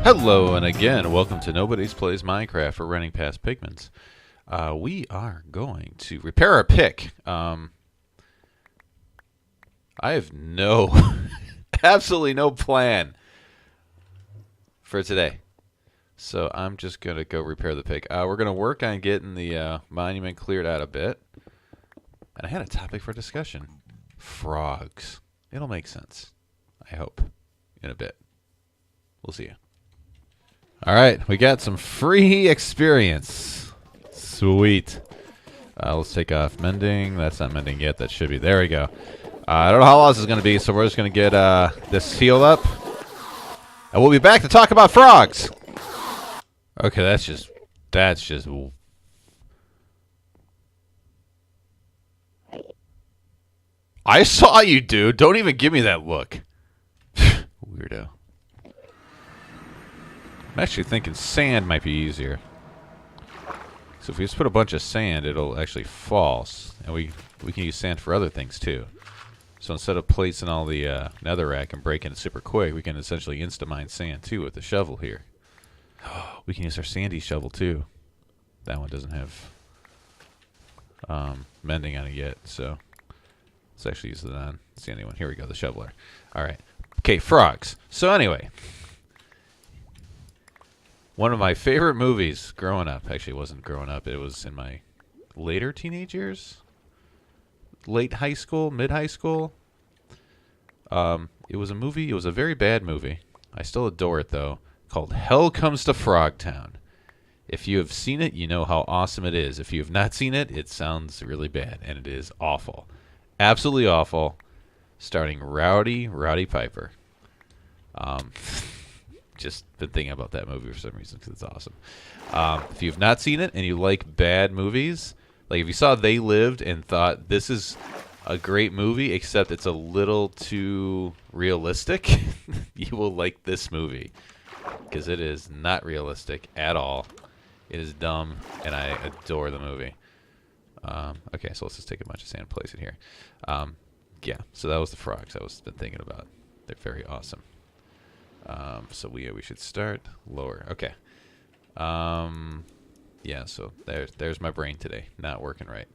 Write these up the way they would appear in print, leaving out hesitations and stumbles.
Hello, and again, welcome to Nobody's Plays Minecraft for Running Past Pigments. We are going to repair our pick. I have absolutely no plan for today. So I'm just going to go repair the pick. We're going to work on getting the monument cleared out a bit. And I had a topic for discussion. Frogs. It'll make sense, I hope, in a bit. We'll see you. Alright, we got some free experience. Sweet. Let's take off mending. That's not mending yet. That should be. There we go. I don't know how long this is going to be, so we're just going to get this healed up. And we'll be back to talk about frogs. Okay, that's just... I saw you, dude. Don't even give me that look. Weirdo. I'm actually thinking sand might be easier. So if we just put a bunch of sand, it'll actually fall. And we can use sand for other things too. So instead of placing all the netherrack and breaking it super quick, we can essentially insta-mine sand too with the shovel here. We can use our sandy shovel too. That one doesn't have mending on it yet, so let's actually use the non-sandy one. Here we go, the shoveler. Alright. Okay, frogs. So anyway... One of my favorite movies growing up. Actually, it wasn't growing up. It was in my later teenage years. Late high school, mid-high school. It was a movie. It was a very bad movie. I still adore it, though. Called Hell Comes to Frogtown. If you have seen it, you know how awesome it is. If you have not seen it, it sounds really bad. And it is awful. Absolutely awful. Starring Roddy Piper. Just been thinking about that movie for some reason because it's awesome. If you've not seen it and you like bad movies, like if you saw They Lived and thought this is a great movie except it's a little too realistic, you will like this movie because it is not realistic at all. It is dumb and I adore the movie. Okay, so let's just take a bunch of sand and place it here. Yeah, so that was the frogs I was been thinking about. They're very awesome. So we should start lower. Okay. Yeah, so there's my brain today. Not working right.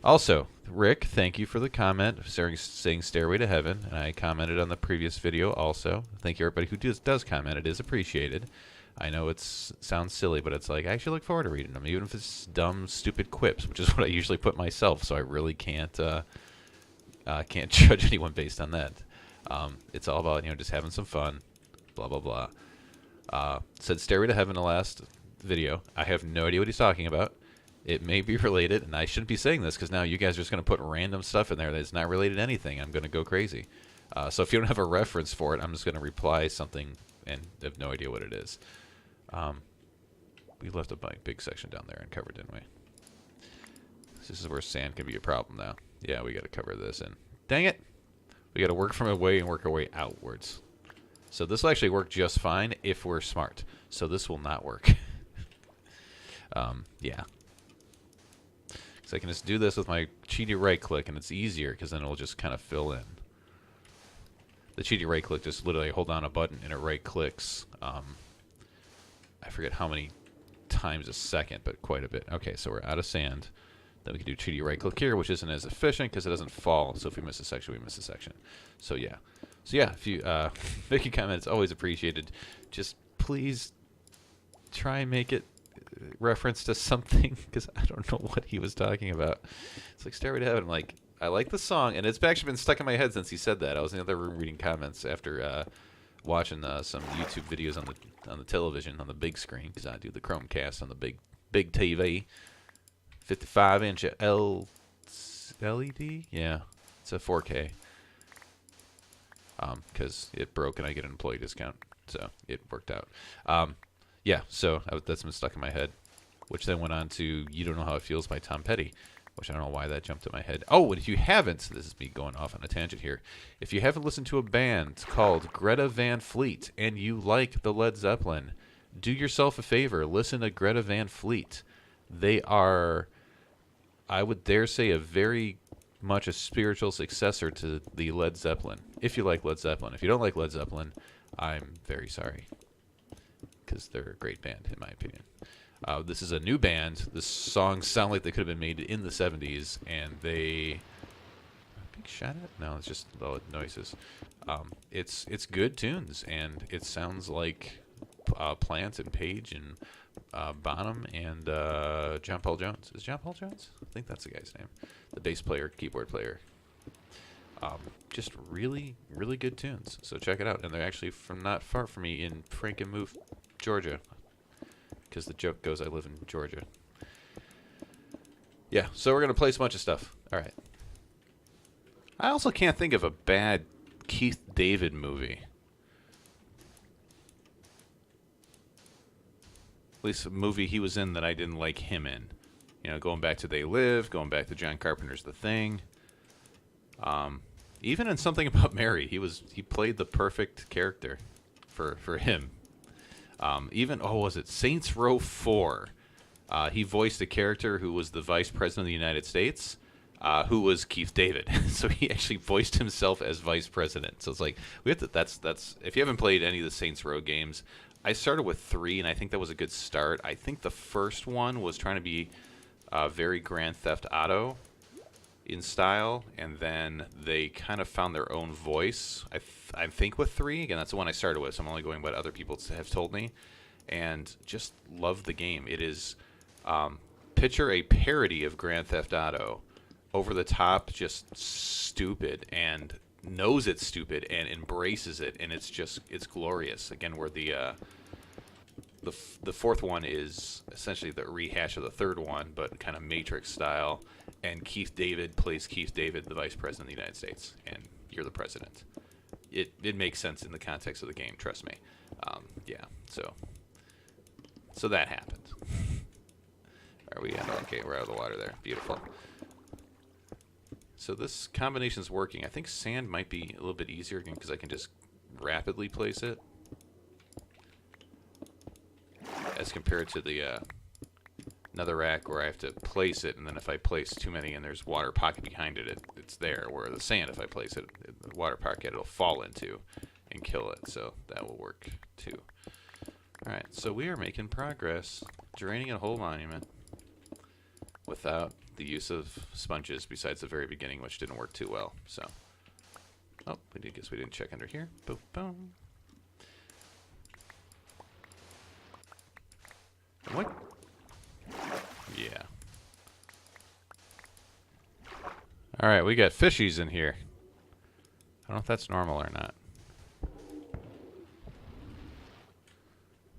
Also, Rick, thank you for the comment saying Stairway to Heaven. And I commented on the previous video also. Thank you everybody who does comment. It is appreciated. I know it sounds silly, but it's like I actually look forward to reading them, even if it's dumb, stupid quips, which is what I usually put myself. So I really can't judge anyone based on that. It's all about just having some fun. Blah, blah, blah. Said Stairway to Heaven in the last video. I have no idea what he's talking about. It may be related, and I shouldn't be saying this because now you guys are just going to put random stuff in there that's not related to anything. I'm going to go crazy. So if you don't have a reference for it, I'm just going to reply something and have no idea what it is. We left a big section down there uncovered, didn't we? This is where sand can be a problem now. Yeah, we got to cover this in. Dang it! We got to work from away and work our way outwards. So this will actually work just fine if we're smart. So this will not work. Yeah. So I can just do this with my cheaty right click, and it's easier because then it'll just kind of fill in. The cheaty right click just literally hold down a button and it right clicks. I forget how many times a second, but quite a bit. Okay, so we're out of sand. Then we can do cheaty right click here, which isn't as efficient because it doesn't fall. So if we miss a section, we miss a section. So yeah. So yeah, if you make a comment, it's always appreciated. Just please try and make it reference to something because I don't know what he was talking about. It's like Stairway to Heaven. I'm like, I like the song, and it's actually been stuck in my head since he said that. I was in the other room reading comments after watching some YouTube videos on the television on the big screen because I do the Chromecast on the big TV, 55-inch LED. Yeah, it's a 4K. Because it broke and I get an employee discount, so it worked out. Yeah, so that's been stuck in my head, which then went on to "You Don't Know How It Feels" by Tom Petty, which I don't know why that jumped in my head. Oh, and if you haven't, this is me going off on a tangent here. If you haven't listened to a band called Greta Van Fleet and you like the Led Zeppelin, do yourself a favor, listen to Greta Van Fleet. They are, I would dare say, a very much a spiritual successor to the Led Zeppelin. If you like Led Zeppelin. If you don't like Led Zeppelin, I'm very sorry. because they're a great band, in my opinion. This is a new band. The songs sound like they could have been made in the 70s, and they... Big shot at? No, it's just low noises. It's good tunes, and it sounds like Plant and Page and Bonham and John Paul Jones. Is John Paul Jones? I think that's the guy's name. The bass player, keyboard player. Just really, really good tunes. So check it out. And they're actually from not far from me in Frankenmuth, Georgia. Because the joke goes, I live in Georgia. Yeah, so we're going to play a bunch of stuff. All right. I also can't think of a bad Keith David movie. At least a movie he was in that I didn't like him in. You know, going back to They Live, going back to John Carpenter's The Thing. Even in Something About Mary, he played the perfect character for him. Even, was it Saints Row 4? He voiced a character who was the Vice President of the United States, who was Keith David. So he actually voiced himself as Vice President. So it's like, we have to, that's if you haven't played any of the Saints Row games, I started with 3, and I think that was a good start. I think the first one was trying to be very Grand Theft Auto in style, and then they kind of found their own voice. I think with 3, again, that's the one I started with, so I'm only going what other people have told me, and just love the game. It is, picture a parody of Grand Theft Auto, over the top, just stupid, and knows it's stupid, and embraces it, and it's glorious. Again, where the fourth one is essentially the rehash of the third one, but kind of Matrix style. And Keith David plays Keith David, the Vice President of the United States, and you're the president. It makes sense in the context of the game, trust me. Yeah, so that happened. Are we okay? We're out of the water there. Beautiful. So this combination's working. I think sand might be a little bit easier again because I can just rapidly place it, as compared to the netherrack where I have to place it, and then if I place too many and there's water pocket behind it, it's there. Where the sand, if I place it, the water pocket it'll fall into and kill it. So that will work too. All right, so we are making progress, draining a whole monument without the use of sponges, besides the very beginning, which didn't work too well. So, guess we didn't check under here. Boom, boom. What? Yeah. All right, we got fishies in here. I don't know if that's normal or not.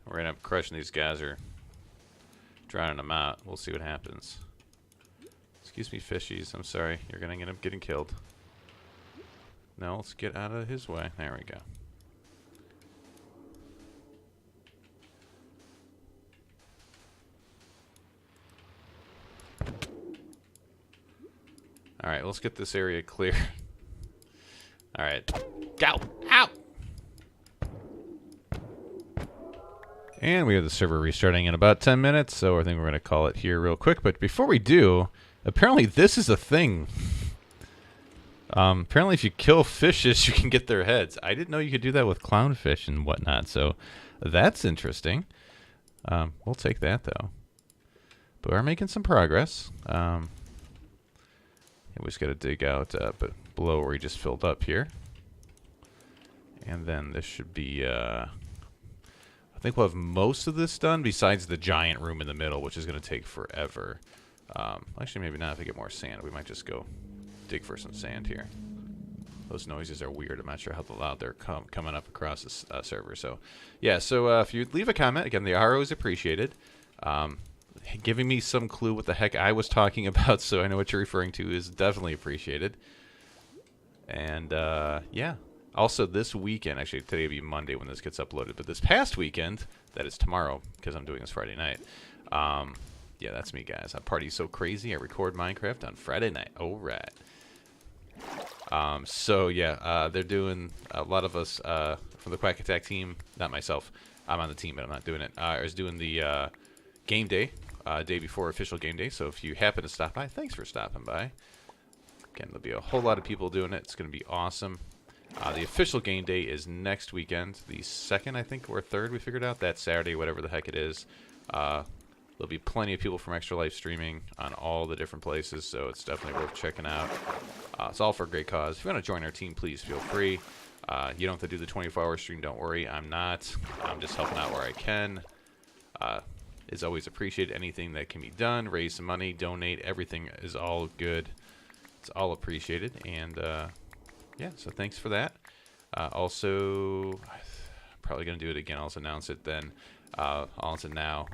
We're gonna end up crushing these guys or drowning them out. We'll see what happens. Excuse me, fishies. I'm sorry. You're gonna end up getting killed. No, let's get out of his way. There we go. Alright, let's get this area clear. Alright. Go! Out! And we have the server restarting in about 10 minutes, so I think we're going to call it here real quick. But before we do, apparently this is a thing. Apparently if you kill fishes, you can get their heads. I didn't know you could do that with clownfish and whatnot, so that's interesting. We'll take that, though. But we're making some progress. We just got to dig out but below where we just filled up here. And then this should be... I think we'll have most of this done, besides the giant room in the middle, which is going to take forever. Actually, maybe not if we get more sand. We might just go dig for some sand here. Those noises are weird. I'm not sure how loud they're coming up across this server. So, yeah, so if you leave a comment, again, the RO is appreciated. Giving me some clue what the heck I was talking about, so I know what you're referring to, is definitely appreciated. And, yeah. Also, this weekend, actually, today will be Monday when this gets uploaded, but this past weekend, that is tomorrow, because I'm doing this Friday night, yeah, that's me, guys. I party so crazy, I record Minecraft on Friday night. All right. So, yeah, they're doing, a lot of us from the Quack Attack team, not myself, I'm on the team, but I'm not doing it, is doing the game day, day before official game day, so if you happen to stop by, thanks for stopping by. Again, there'll be a whole lot of people doing it. It's going to be awesome. The official game day is next weekend, the 2nd, I think, or 3rd. We figured out that Saturday, whatever the heck it is. There'll be plenty of people from Extra Life streaming on all the different places, so it's definitely worth checking out. It's all for a great cause. If you want to join our team, please feel free. You don't have to do the 24-hour stream. Don't worry, I'm not. I'm just helping out where I can. It's always appreciated. Anything that can be done, raise some money, donate, everything is all good. It's all appreciated, and yeah, so thanks for that. Also, I'm probably going to do it again. I'll just announce it then. I'll announce it now.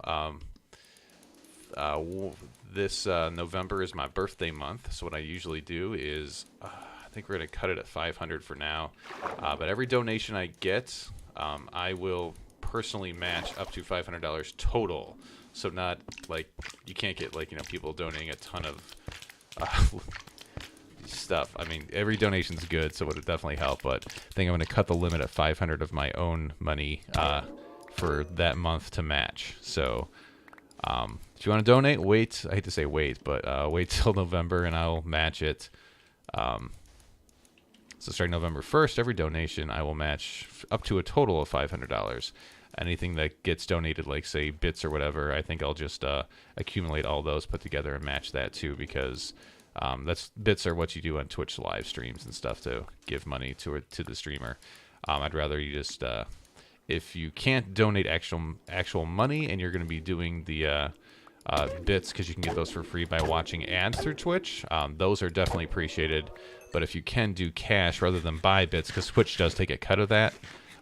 This November is my birthday month, so what I usually do is, I think we're going to cut it at $500 for now, but every donation I get, I will personally match up to $500 total. So not like, you can't get like, you know, people donating a ton of stuff. I mean, every donation's good, so it would definitely help, but I think I'm going to cut the limit at $500 of my own money for that month to match. So if you want to donate, wait. I hate to say wait, but wait till November and I'll match it. So starting November 1st, every donation I will match up to a total of $500. Anything that gets donated, like say bits or whatever, I think I'll just accumulate all those, put together, and match that too, because bits are what you do on Twitch live streams and stuff to give money to the streamer. I'd rather you just if you can't donate actual money and you're going to be doing the bits, because you can get those for free by watching ads through Twitch, those are definitely appreciated. But if you can do cash rather than buy bits, because Twitch does take a cut of that,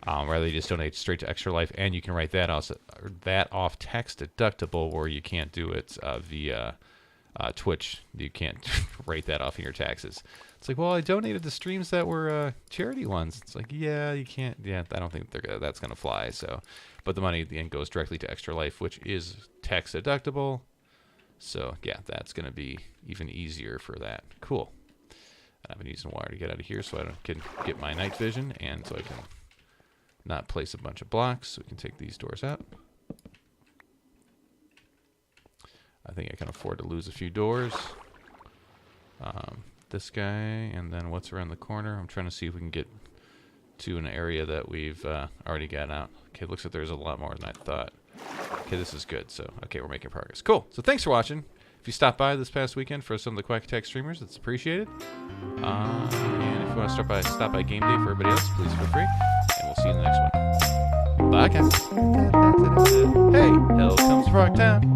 rather you just donate straight to Extra Life, and you can write that off tax deductible, where you can't do it via Twitch. You can't write that off in your taxes. It's like, well, I donated to streams that were charity ones. It's like, yeah, you can't. Yeah, I don't think that's going to fly. So, but the money at the end goes directly to Extra Life, which is tax deductible. So, yeah, that's going to be even easier for that. Cool. And I've been using water to get out of here so I can get my night vision, and so I can not place a bunch of blocks. So we can take these doors out. I think I can afford to lose a few doors. This guy, and then what's around the corner. I'm trying to see if we can get to an area that we've already got out. Okay, looks like there's a lot more than I thought. Okay, this is good. So, okay, we're making progress. Cool. So thanks for watching. If you stopped by this past weekend for some of the Quack Attack streamers, it's appreciated. And if you want to stop by game day for everybody else, please feel free. And we'll see you in the next one. Bye, guys. Hey, hell comes Frogtown.